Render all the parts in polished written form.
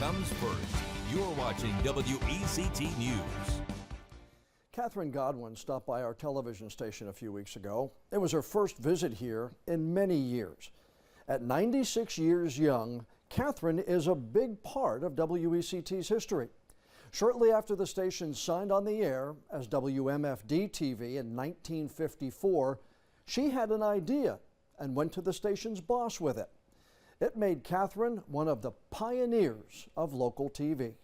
comes first. You're watching WECT News. Catherine Godwin stopped by our television station a few weeks ago. It was her first visit here in many years. At 96 years young, Catherine is a big part of WECT's history. Shortly after the station signed on the air as WMFD-TV in 1954, she had an idea and went to the station's boss with it. It made Catherine one of the pioneers of local TV.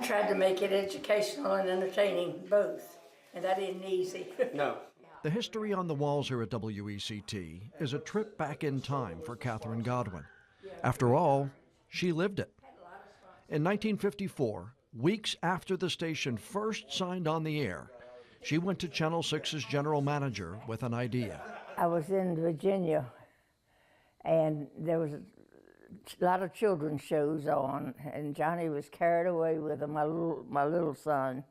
I tried to make it educational and entertaining, both, and that isn't easy. No. The history on the walls here at WECT is a trip back in time for Catherine Godwin. After all, she lived it. In 1954, weeks after the station first signed on the air, she went to Channel 6's general manager with an idea. I was in Virginia, and there was a lot of children's shows on, and Johnny was carried away with my little son.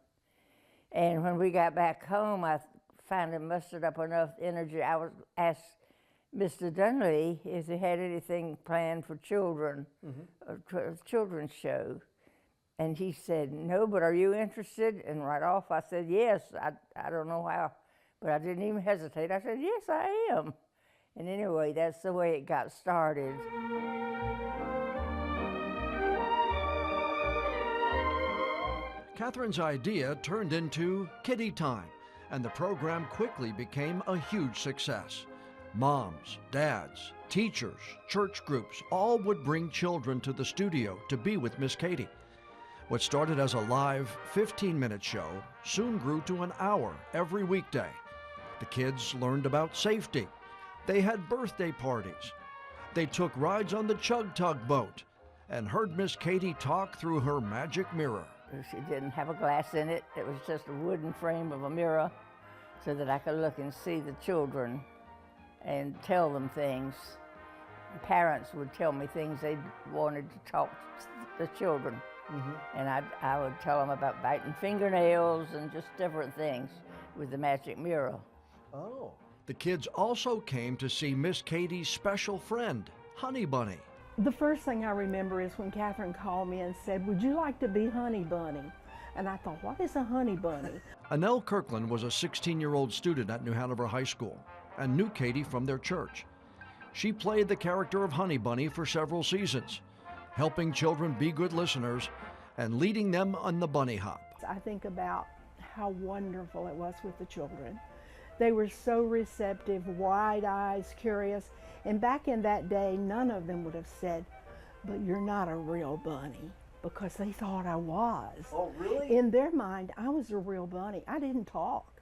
And when we got back home, I finally mustered up enough energy. I was asked Mr. Dunley if he had anything planned for children, a children's show. And he said, no, but are you interested? And right off I said, yes. I don't know how, but I didn't even hesitate. I said, yes, I am. And anyway, that's the way it got started. Catherine's idea turned into Kiddie Time, and the program quickly became a huge success. Moms, dads, teachers, church groups, all would bring children to the studio to be with Miss Katy. What started as a live 15-minute show soon grew to an hour every weekday. The kids learned about safety. They had birthday parties. They took rides on the Chug Tug boat and heard Miss Katy talk through her magic mirror. She didn't have a glass in it. It was just a wooden frame of a mirror so that I could look and see the children and tell them things. Parents would tell me things they wanted to talk to the children. And I would tell them about biting fingernails and just different things with the magic mirror. Oh. The kids also came to see Miss Katy's special friend, Honey Bunny. The first thing I remember is when Catherine called me and said, would you like to be Honey Bunny? And I thought, what is a honey bunny? Annelle Kirkland was a 16-year-old student at New Hanover High School and knew Katy from their church. She played the character of Honey Bunny for several seasons, helping children be good listeners and leading them on the bunny hop. I think about how wonderful it was with the children. They were so receptive, wide eyes, curious. And back in that day, none of them would have said, but you're not a real bunny, because they thought I was. Oh, really? In their mind, I was a real bunny. I didn't talk.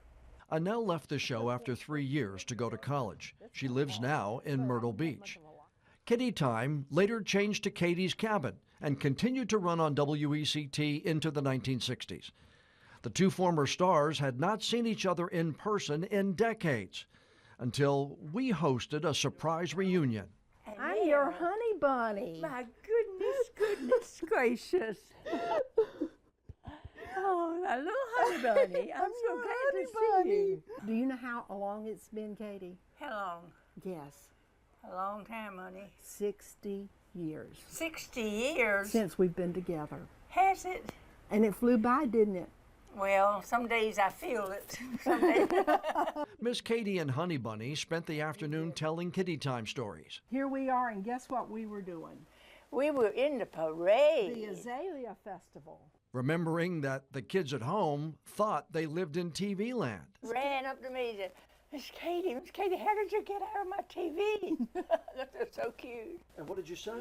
Annelle left the show after 3 years to go to college. She lives now in Myrtle Beach. Kiddie Time later changed to Katy's Cabin and continued to run on WECT into the 1960s. The two former stars had not seen each other in person in decades until we hosted a surprise reunion. I'm your honey bunny. My goodness gracious. Oh, a little honey bunny. I'm so glad to see you. Do you know how long it's been, Katy? How long? Yes. A long time, honey. 60 years. 60 years? Since we've been together. Has it? And it flew by, didn't it? Well, some days I feel it. Some days. Miss Katy and Honey Bunny spent the afternoon telling Kiddie Time stories. Here we are, and guess what we were doing? We were in the parade. The Azalea Festival. Remembering that the kids at home thought they lived in TV land. Ran up to me and said, Miss Katy, how did you get out of my TV? That's so cute. And what did you say?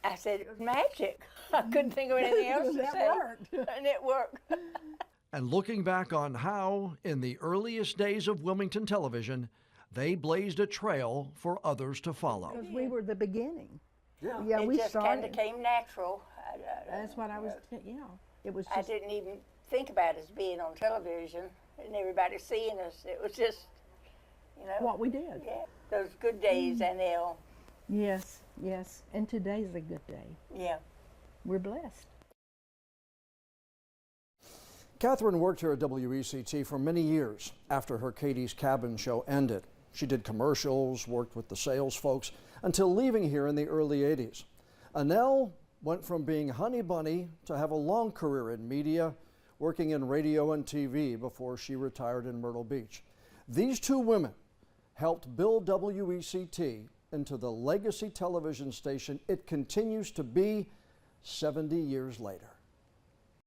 I said it was magic. I couldn't think of anything else to say. Worked. And it worked. And looking back on how, in the earliest days of Wilmington television, they blazed a trail for others to follow. Because we were the beginning. Yeah, we just kind of came natural. That's what I was, it was just. I didn't even think about us being on television and everybody seeing us. It was just, what we did. Yeah, those good days, Annelle. Yes, yes. And today's a good day. Yeah. We're blessed. Catherine worked here at WECT for many years after her Katy's Cabin show ended. She did commercials, worked with the sales folks, until leaving here in the early 80s. Annelle went from being Honey Bunny to have a long career in media, working in radio and TV before she retired in Myrtle Beach. These two women helped build WECT into the legacy television station it continues to be 70 years later.